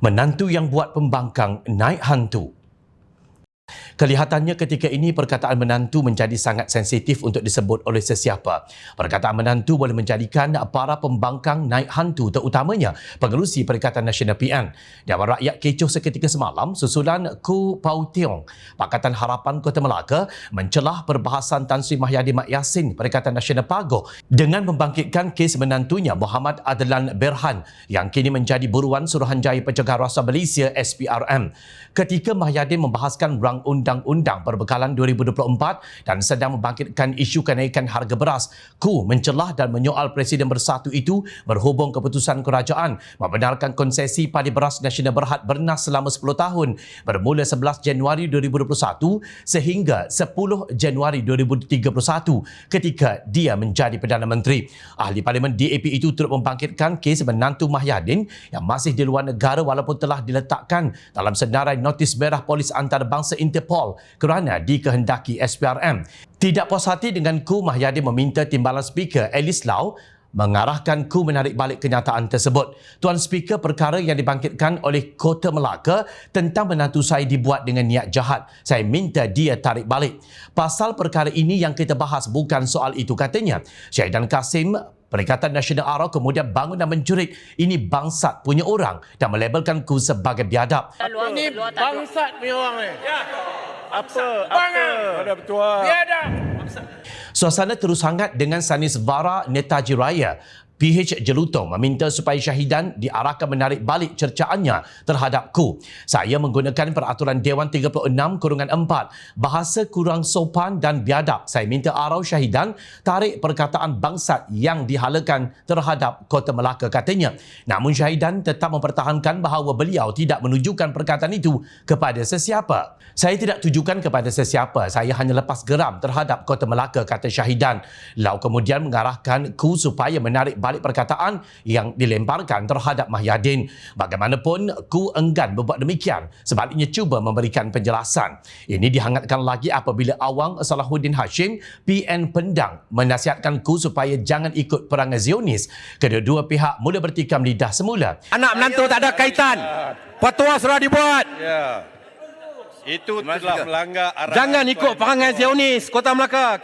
Menantu yang buat pembangkang naik hantu. Kelihatannya ketika ini perkataan menantu menjadi sangat sensitif untuk disebut oleh sesiapa. Perkataan menantu boleh menjadikan para pembangkang naik hantu, terutamanya pengerusi Perikatan Nasional PN. Dewan Rakyat kecoh seketika semalam susulan Ku Pau Tiong, Pakatan Harapan Kota Melaka mencelah perbahasan Tan Sri Mahyadin Mat Yassin Perikatan Nasional PAGO dengan membangkitkan kes menantunya Muhammad Adlan Berhan yang kini menjadi buruan Suruhanjaya Pencegahan Rasuah Malaysia SPRM. Ketika Mahyadin membahaskan rang Undang-Undang Perbekalan 2024 dan sedang membangkitkan isu kenaikan harga beras, Ku mencelah dan menyoal Presiden Bersatu itu berhubung keputusan kerajaan membenarkan konsesi padi beras nasional berhad bernas selama 10 tahun bermula 11 Januari 2021 sehingga 10 Januari 2031 ketika dia menjadi Perdana Menteri. Ahli Parlimen DAP itu turut membangkitkan kes menantu Mahyadin yang masih di luar negara walaupun telah diletakkan dalam senarai notis merah polis antarabangsa Interpol kerana dikehendaki SPRM. Tidak puas hati dengan Ku, Mahyadin meminta Timbalan Speaker Alice Lau mengarahkan Ku menarik balik kenyataan tersebut. Tuan Speaker, perkara yang dibangkitkan oleh Kota Melaka tentang menantu saya dibuat dengan niat jahat. Saya minta dia tarik balik. Pasal perkara ini yang kita bahas bukan soal itu, katanya. Syahidan Kasim, Perikatan Nasional ARA kemudian bangun dan menjerit ini bangsat punya orang dan melabelkan Ku sebagai biadab. Ini bangsat punya orang ni. Ya. Apa? Ada betul. Biadab. Suasana terus hangat dengan Sanis Vara Netaji Raya. PH Jelutong meminta supaya Syahidan diarahkan menarik balik cercaannya terhadap Ku. Saya menggunakan peraturan Dewan 36/4 bahasa kurang sopan dan biadab. Saya minta arau Syahidan tarik perkataan bangsat yang dihalakan terhadap Kota Melaka, katanya. Namun Syahidan tetap mempertahankan bahawa beliau tidak menunjukkan perkataan itu kepada sesiapa. Saya tidak tujukan kepada sesiapa. Saya hanya lepas geram terhadap Kota Melaka, kata Syahidan. Lau kemudian mengarahkan Ku supaya menarik balik perkataan yang dilemparkan terhadap Mahyadin. Bagaimanapun, Ku enggan berbuat demikian. Sebaliknya cuba memberikan penjelasan. Ini dihangatkan lagi apabila Awang Salahuddin Hashim, PN Pendang, menasihatkan Ku supaya jangan ikut perangai Zionis. Kedua-dua pihak mula bertikam lidah semula. Anak menantu tak ada kaitan. Fatwa sudah dibuat. Ya. Itu telah melanggar arahan. Jangan ikut perangai Zionis Kota Melaka.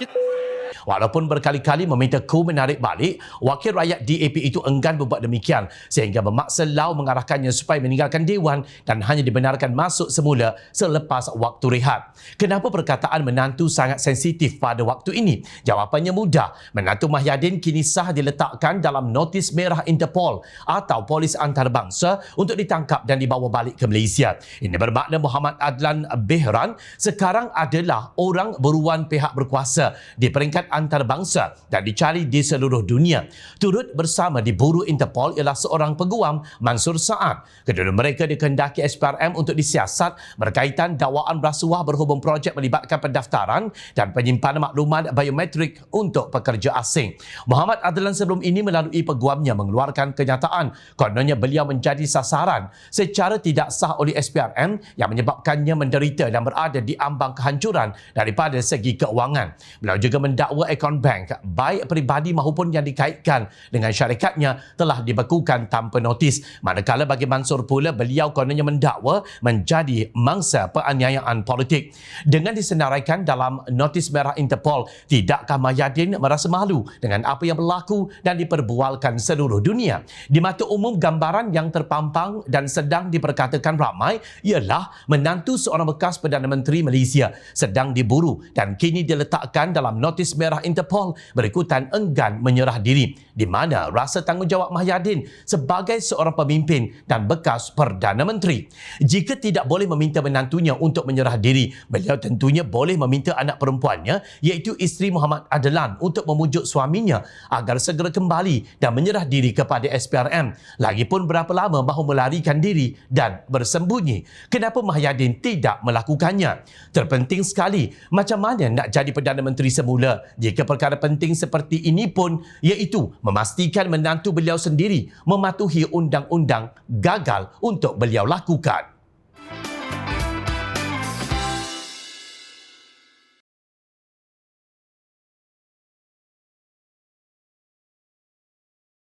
Walaupun berkali-kali meminta Ku menarik balik, wakil rakyat DAP itu enggan berbuat demikian sehingga memaksa Lau mengarahkannya supaya meninggalkan Dewan dan hanya dibenarkan masuk semula selepas waktu rehat. Kenapa perkataan menantu sangat sensitif pada waktu ini? Jawapannya mudah. Menantu Mahyadin kini sah diletakkan dalam notis merah Interpol atau polis antarabangsa untuk ditangkap dan dibawa balik ke Malaysia. Ini bermakna Muhammad Adlan Berhan sekarang adalah orang buruan pihak berkuasa di peringkat antarabangsa dan dicari di seluruh dunia. Turut bersama diburu Interpol ialah seorang peguam, Mansur Saad. Kedua mereka dikehendaki SPRM untuk disiasat berkaitan dakwaan rasuah berhubung projek melibatkan pendaftaran dan penyimpanan maklumat biometrik untuk pekerja asing. Muhammad Adlan sebelum ini melalui peguamnya mengeluarkan kenyataan kononnya beliau menjadi sasaran secara tidak sah oleh SPRM yang menyebabkannya menderita dan berada di ambang kehancuran daripada segi keuangan. Beliau juga mendakwa akaun bank baik peribadi maupun yang dikaitkan dengan syarikatnya telah dibekukan tanpa notis. Manakala bagi Mansur pula, beliau kononnya mendakwa menjadi mangsa penganiayaan politik. Dengan disenaraikan dalam notis merah Interpol, tidakkah Mahyadin merasa malu dengan apa yang berlaku dan diperbualkan seluruh dunia? Di mata umum, gambaran yang terpampang dan sedang diperkatakan ramai ialah menantu seorang bekas Perdana Menteri Malaysia sedang diburu dan kini diletakkan dalam notis merah Interpol berikutan enggan menyerah diri, di mana rasa tanggungjawab Mahyadin sebagai seorang pemimpin dan bekas Perdana Menteri. Jika tidak boleh meminta menantunya untuk menyerah diri, beliau tentunya boleh meminta anak perempuannya iaitu isteri Muhammad Adlan untuk memujuk suaminya agar segera kembali dan menyerah diri kepada SPRM. Lagipun berapa lama mahu melarikan diri dan bersembunyi? Kenapa Mahyadin tidak melakukannya? Terpenting sekali macam mana nak jadi Perdana Menteri semula jika perkara penting seperti ini pun iaitu memastikan menantu beliau sendiri mematuhi undang-undang gagal untuk beliau lakukan.